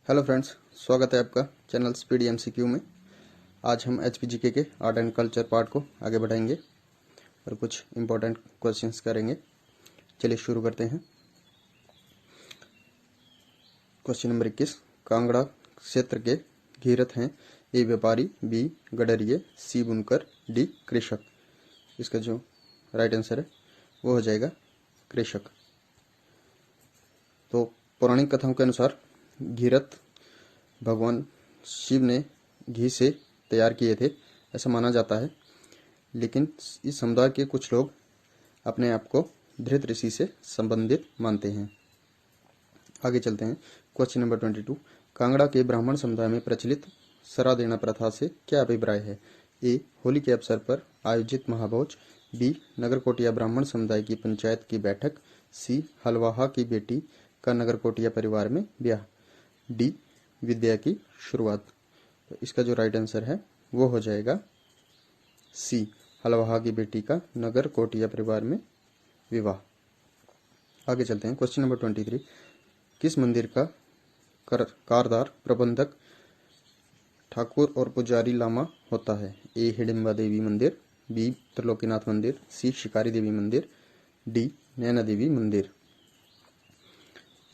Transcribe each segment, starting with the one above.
Hello friends, स्वागत है आपका चैनल स्पीड एमसीक्यू में। आज हम एचपीजीके के आर्ट एंड कल्चर पार्ट को आगे बढ़ाएंगे और कुछ इम्पोर्टेंट क्वेश्चंस करेंगे। चलिए शुरू करते हैं। Question number 21। कांगड़ा क्षेत्र के घीरथ हैं ए व्यापारी, बी गडरिये, सी बुनकर, डी कृषक। इसका जो राइट आंसर है वो हो जाएगा कृषक। तो पौराणिक कथाओं के अनुसार घीरथ भगवान शिव ने घी से तैयार किए थे, ऐसा माना जाता है। लेकिन इस समुदाय के कुछ लोग अपने आप को धृत ऋषि से संबंधित मानते हैं। आगे चलते हैं। Question number 22। कांगड़ा के ब्राह्मण समुदाय में प्रचलित सरा देना प्रथा से क्या अभिप्राय है? ए होली के अवसर पर आयोजित महाभोज, बी नगरकोटिया ब्राह्मण समुदाय की पंचायत की बैठक, सी हलवाहा की बेटी का नगरकोटिया परिवार में ब्याह, डी विद्या की शुरुआत। तो इसका जो राइट आंसर है वो हो जाएगा सी हलवाहा की बेटी का नगर कोटिया परिवार में विवाह। आगे चलते हैं। Question number 23। किस मंदिर का कारदार प्रबंधक ठाकुर और पुजारी लामा होता है? ए हिडिंबा देवी मंदिर, बी त्रिलोकीनाथ मंदिर, सी शिकारी देवी मंदिर, डी नैना देवी मंदिर।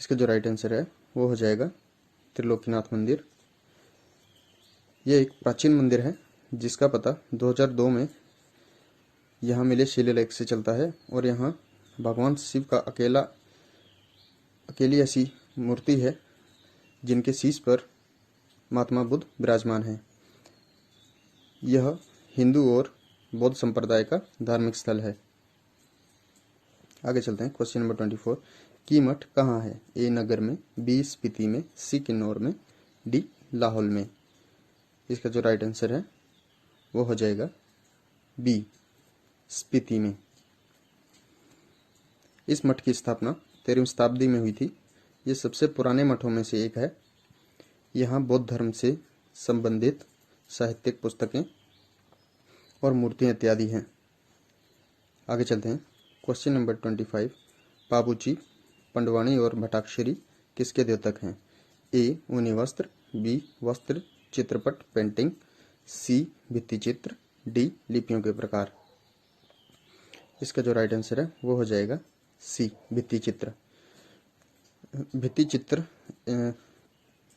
इसका जो राइट आंसर है वो हो जाएगा त्रिलोकीनाथ मंदिर। यह एक प्राचीन मंदिर है जिसका पता 2002 में यहाँ मिले शिलालेख से चलता है और यहाँ भगवान शिव का अकेली ऐसी मूर्ति है जिनके शीश पर महात्मा बुद्ध विराजमान है। यह हिंदू और बौद्ध संप्रदाय का धार्मिक स्थल है। आगे चलते हैं। Question number 24। कीमठ कहाँ है? ए नगर में, बी स्पीति में, सी किन्नौर में, डी लाहौल में। इसका जो राइट आंसर है वो हो जाएगा बी स्पीति में। इस मठ की स्थापना 13वीं शताब्दी में हुई थी। ये सबसे पुराने मठों में से एक है। यहाँ बौद्ध धर्म से संबंधित साहित्यिक पुस्तकें और मूर्तियां इत्यादि हैं। आगे चलते हैं। Question number 25। पाबूची, पंडवानी और भटाक्षरी किसके द्योतक हैं? ए ऊनी वस्त्र, बी वस्त्र चित्रपट पेंटिंग, सी भित्ति चित्र, डी लिपियों के प्रकार। इसका जो राइट आंसर है वो हो जाएगा सी भित्ति चित्र। भित्ति चित्र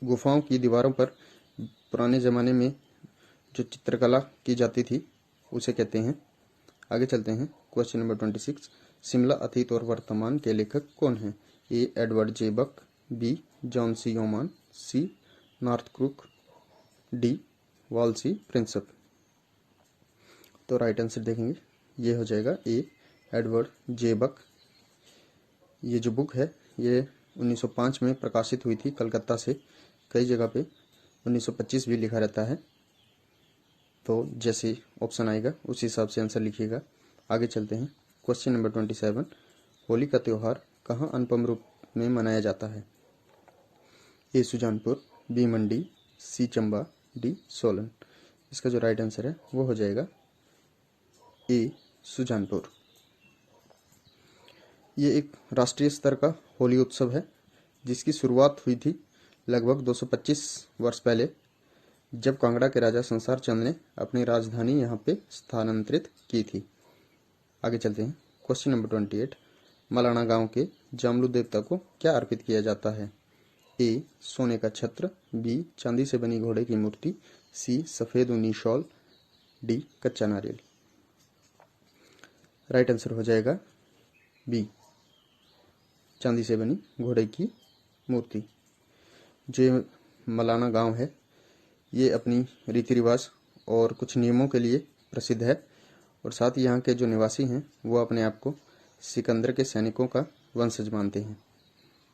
गुफाओं की दीवारों पर पुराने जमाने में जो चित्रकला की जाती थी उसे कहते हैं। आगे चलते हैं। Question number 26। शिमला अतीत और वर्तमान के लेखक कौन हैं? ए एडवर्ड जे बक, बी जॉन सी ओमान, सी नॉर्थक्रूक, डी वालसी प्रिंसप। तो राइट आंसर देखेंगे ये हो जाएगा ए एडवर्ड जे बक। ये जो बुक है ये 1905 में प्रकाशित हुई थी कलकत्ता से। कई जगह पे 1925 भी लिखा रहता है, तो जैसे ऑप्शन आएगा उस हिसाब से आंसर लिखिएगा। आगे चलते हैं। Question number 27। होली का त्यौहार कहाँ अनुपम रूप में मनाया जाता है? ए सुजानपुर, बी मंडी, सी चंबा, डी सोलन। इसका जो राइट आंसर है वो हो जाएगा ए सुजानपुर। ये एक राष्ट्रीय स्तर का होली उत्सव है जिसकी शुरुआत हुई थी लगभग 225 वर्ष पहले, जब कांगड़ा के राजा संसार चंद ने अपनी राजधानी यहाँ पे स्थानांतरित की थी। आगे चलते हैं। Question number 28। मलाना गांव के जामलू देवता को क्या अर्पित किया जाता है? ए सोने का छत्र, बी चांदी से बनी घोड़े की मूर्ति, सी सफेद ऊनी शॉल, डी कच्चा नारियल। राइट आंसर हो जाएगा बी चांदी से बनी घोड़े की मूर्ति। जो मलाना गांव है ये अपनी रीति रिवाज और कुछ नियमों के लिए प्रसिद्ध है और साथ ही यहाँ के जो निवासी हैं वो अपने आप को सिकंदर के सैनिकों का वंशज मानते हैं।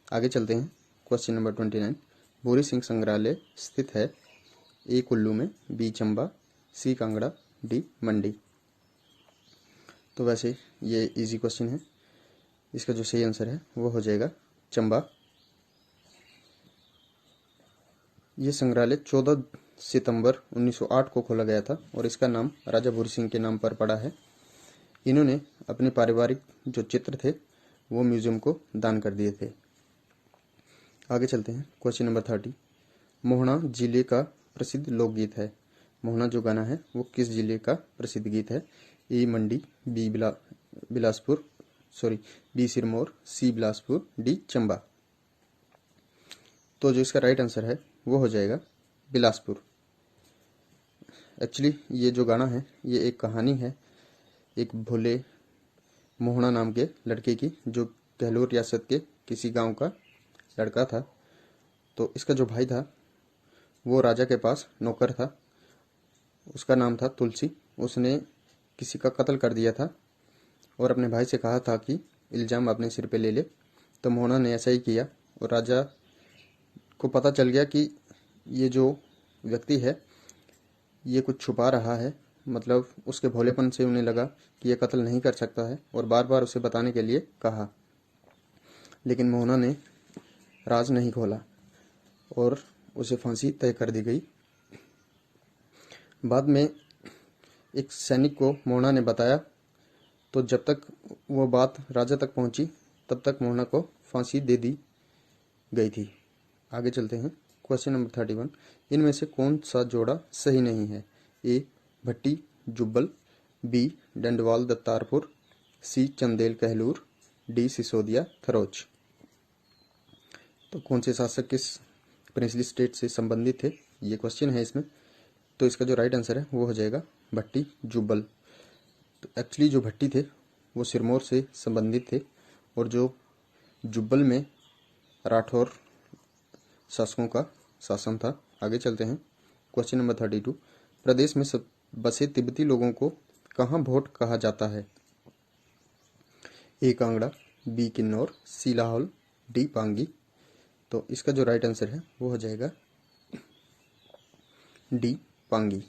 आगे चलते हैं। Question number 29। भूरी सिंह संग्रहालय स्थित है? ए कुल्लू में, बी चंबा, सी कांगड़ा, डी मंडी। तो वैसे ये इजी क्वेश्चन है। इसका जो सही आंसर है वो हो जाएगा चंबा। ये संग्रहालय 14 सितंबर 1908 को खोला गया था और इसका नाम राजा भूरी सिंह के नाम पर पड़ा है। इन्होंने अपने पारिवारिक जो चित्र थे वो म्यूजियम को दान कर दिए थे। आगे चलते हैं। Question number 30। मोहना जिले का प्रसिद्ध लोकगीत है। मोहना जो गाना है वो किस जिले का प्रसिद्ध गीत है? A Mandi, B Bilaspur, sorry B Sirmaur, C Bilaspur, D Chamba. तो जो इसका राइट आंसर है वो हो जाएगा बिलासपुर। एक्चुअली ये जो गाना है ये एक कहानी है एक भोले मोहना नाम के लड़के की, जो गहलोर रियासत के किसी गांव का लड़का था। तो इसका जो भाई था वो राजा के पास नौकर था, उसका नाम था तुलसी। उसने किसी का कत्ल कर दिया था और अपने भाई से कहा था कि इल्ज़ाम अपने सिर पे ले ले। तो मोहना ने ऐसा ही किया और राजा को पता चल गया कि ये जो व्यक्ति है ये कुछ छुपा रहा है, मतलब उसके भोलेपन से उन्हें लगा कि ये कत्ल नहीं कर सकता है और बार बार उसे बताने के लिए कहा, लेकिन मोहना ने राज नहीं खोला और उसे फांसी तय कर दी गई। बाद में एक सैनिक को मोहना ने बताया, तो जब तक वो बात राजा तक पहुंची तब तक मोहना को फांसी दे दी गई थी। आगे चलते हैं। क्वेश्चन नंबर 31, इनमें से कौन सा जोड़ा सही नहीं है? ए भट्टी जुब्बल, बी डंडवाल दत्तारपुर, सी चंदेल कहलूर, डी सिसोदिया थरोच। तो कौन से शासक किस प्रिंसली स्टेट से संबंधित थे, ये क्वेश्चन है इसमें। तो इसका जो राइट आंसर है वो हो जाएगा भट्टी जुब्बल। तो एक्चुअली जो भट्टी थे वो सिरमौर से संबंधित थे और जो जुब्बल में राठौर शासकों का शासन था। आगे चलते हैं। क्वेश्चन नंबर 32, प्रदेश में सब बसे तिब्बती लोगों को कहाँ भोट कहा जाता है? ए कांगड़ा, बी किन्नौर, सी लाहौल, डी पांगी। तो इसका जो राइट आंसर है वो हो जाएगा डी पांगी।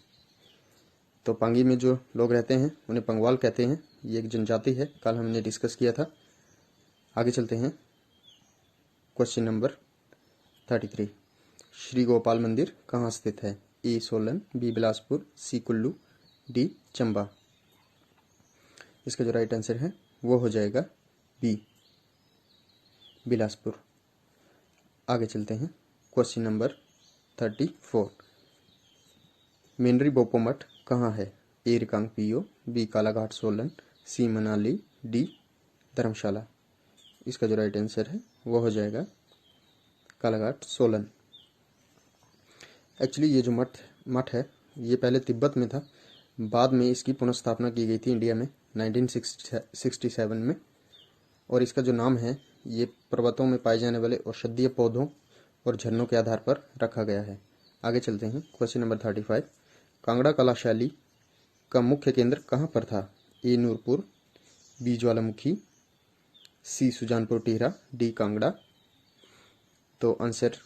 तो पांगी में जो लोग रहते हैं उन्हें पंगवाल कहते हैं। ये एक जनजाति है, कल हमने डिस्कस किया था। आगे चलते हैं। क्वेश्चन नंबर 33, श्री गोपाल मंदिर कहाँ स्थित है? ए सोलन, बी बिलासपुर, सी कुल्लू, डी चंबा। इसका जो राइट आंसर है वो हो जाएगा बी बिलासपुर। आगे चलते हैं। क्वेश्चन नंबर 34, मेनरी बोपो मठ कहाँ है? ए रिकांगपिओ, बी कालाघाट सोलन, सी मनाली, डी धर्मशाला। इसका जो राइट आंसर है वो हो जाएगा कालाघाट सोलन। एक्चुअली ये जो मठ है ये पहले तिब्बत में था, बाद में इसकी पुनर्स्थापना की गई थी इंडिया में 1967 में। और इसका जो नाम है ये पर्वतों में पाए जाने वाले औषधीय पौधों और झरनों के आधार पर रखा गया है। आगे चलते हैं। क्वेश्चन नंबर 35, कांगड़ा कला शैली का मुख्य केंद्र कहाँ पर था? ए नूरपुर, बी ज्वालामुखी, सी सुजानपुर टिहरा, डी कांगड़ा। तो आंसर,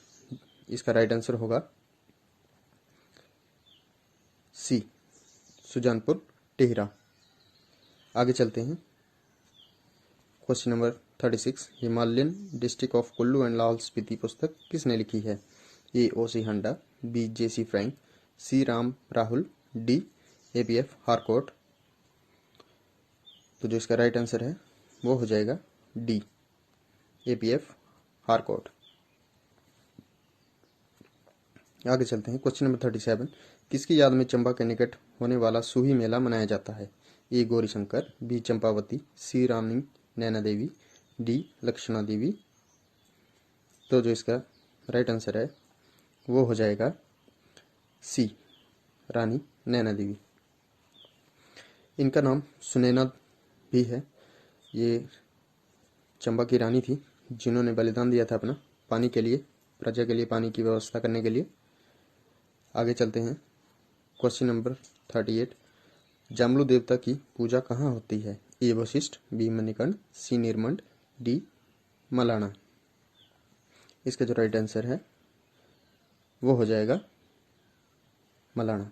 इसका राइट आंसर होगा सी सुजानपुर टिहरा। आगे चलते हैं। Question number 36, Himalayan district of Kullu and Lahaul Spiti पुस्तक किसने लिखी है? A O C Handa, B J C Frank, C Ram Rahul, D APF Harcourt. तो जो इसका राइट आंसर है वो हो जाएगा डी APF हारकोट। आगे चलते हैं। क्वेश्चन नंबर 37, किसकी याद में चंबा के निकट होने वाला सूही मेला मनाया जाता है? ए गौरीशंकर, बी चंपावती, सी रानी नैना देवी, डी लक्षणा देवी। तो जो इसका राइट आंसर है वो हो जाएगा सी रानी नैना देवी। इनका नाम सुनैना भी है। ये चंबा की रानी थी जिन्होंने बलिदान दिया था अपना पानी के लिए, प्रजा के लिए पानी की व्यवस्था करने के लिए। आगे चलते हैं। क्वेश्चन नंबर 38, जामलू देवता की पूजा कहाँ होती है? ए वशिष्ठ, बी मणिकर्ण, सी निर्मंड, डी मलाना। इसका जो राइट आंसर है वो हो जाएगा मलाना।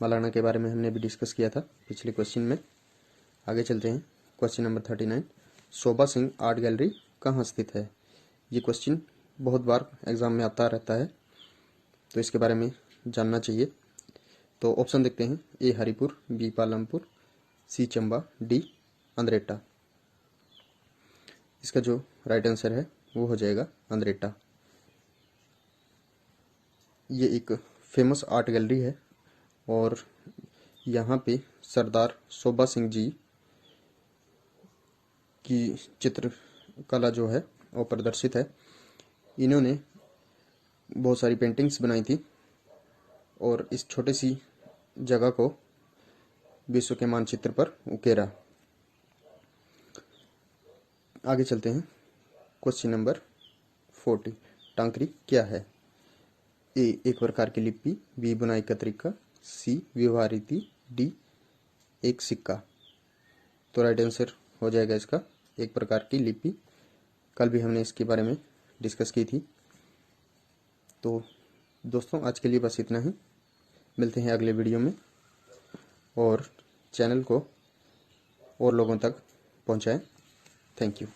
मलाना के बारे में हमने भी डिस्कस किया था पिछले क्वेश्चन में। आगे चलते हैं। क्वेश्चन नंबर 39, शोभा सिंह आर्ट गैलरी कहाँ स्थित है? ये क्वेश्चन बहुत बार एग्जाम में आता रहता है तो इसके बारे में जानना चाहिए। तो ऑप्शन देखते हैं। ए हरिपुर, बी पालमपुर, सी चंबा, डी अंद्रेटा। इसका जो राइट आंसर है वो हो जाएगा अंद्रेटा। ये एक फेमस आर्ट गैलरी है और यहाँ पे सरदार सोबा सिंह जी की चित्रकला जो है वो प्रदर्शित है। इन्होंने बहुत सारी पेंटिंग्स बनाई थी और इस छोटी सी जगह को विश्व के मानचित्र पर उकेरा। आगे चलते हैं। Question number 40। टांकरी क्या है? ए एक प्रकार की लिपि, बी बुनाई का तरीका, सी विवाह रीति, डी एक सिक्का। तो राइट आंसर हो जाएगा इसका एक प्रकार की लिपि। कल भी हमने इसके बारे में डिस्कस की थी। तो दोस्तों आज के लिए बस इतना ही। मिलते हैं अगले वीडियो में और चैनल को और लोगों तक पहुंचाएं। Thank you.